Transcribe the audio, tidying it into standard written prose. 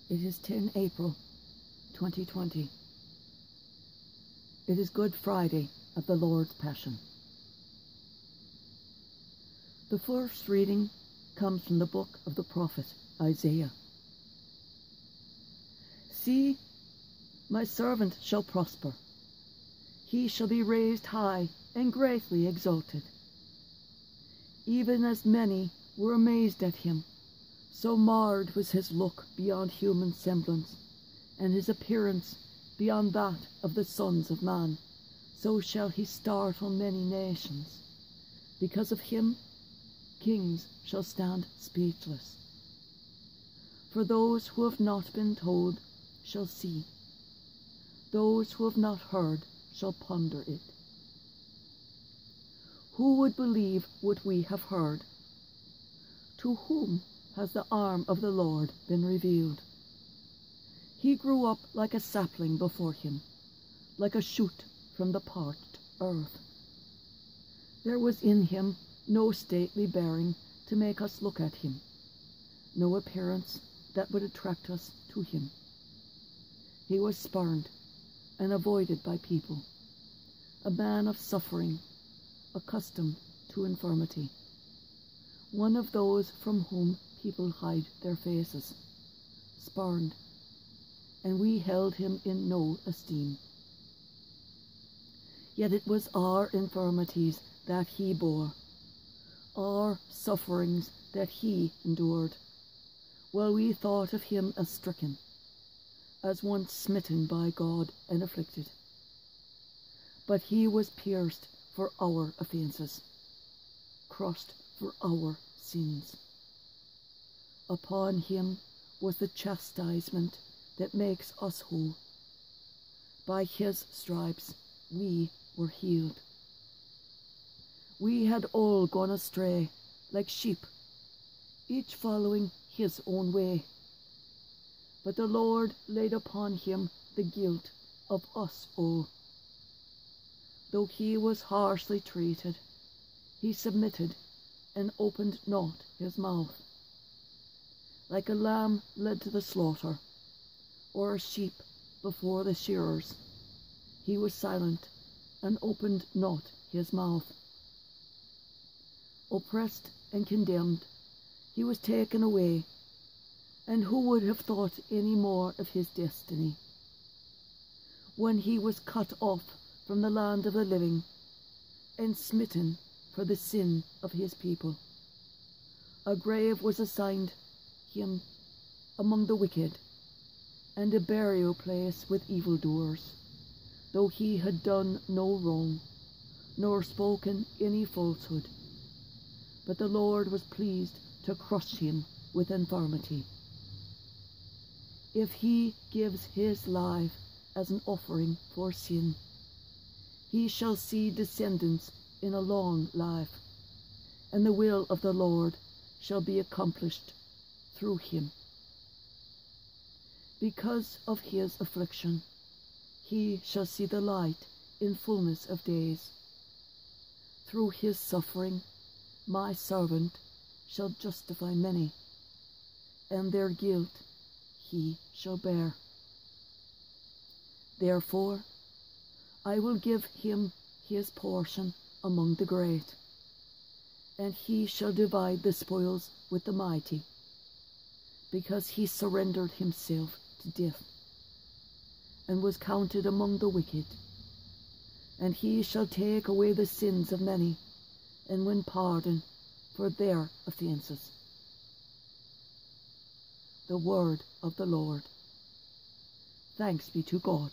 It is 10 April 2020. It is Good Friday of the Lord's Passion. The first reading comes from the book of the prophet Isaiah. See, my servant shall prosper. He shall be raised high and greatly exalted. Even as many were amazed at him, so marred was his look beyond human semblance, and his appearance beyond that of the sons of man. So shall he startle many nations. Because of him, kings shall stand speechless. For those who have not been told shall see. Those who have not heard shall ponder it. Who would believe what we have heard? To whom has the arm of the Lord been revealed? He grew up like a sapling before him, like a shoot from the parched earth. There was in him no stately bearing to make us look at him, no appearance that would attract us to him. He was spurned and avoided by people, a man of suffering, accustomed to infirmity, one of those from whom people hide their faces, spurned, and we held him in no esteem. Yet it was our infirmities that he bore, our sufferings that he endured, while we thought of him as stricken, as one smitten by God and afflicted. But he was pierced for our offences, crushed for our sins. Upon him was the chastisement that makes us whole. By his stripes we were healed. We had all gone astray like sheep, each following his own way. But the Lord laid upon him the guilt of us all. Though he was harshly treated, he submitted and opened not his mouth. Like a lamb led to the slaughter, or a sheep before the shearers, he was silent and opened not his mouth. Oppressed and condemned, he was taken away, and who would have thought any more of his destiny? When he was cut off from the land of the living, and smitten for the sin of his people, a grave was assigned him among the wicked, and a burial place with evildoers, though he had done no wrong, nor spoken any falsehood. But the Lord was pleased to crush him with infirmity. If he gives his life as an offering for sin, he shall see descendants in a long life, and the will of the Lord shall be accomplished through him. Because of his affliction, he shall see the light in fullness of days. Through his suffering, my servant shall justify many, and their guilt he shall bear. Therefore, I will give him his portion among the great, and he shall divide the spoils with the mighty, because he surrendered himself to death, and was counted among the wicked. And he shall take away the sins of many, and win pardon for their offences. The word of the Lord. Thanks be to God.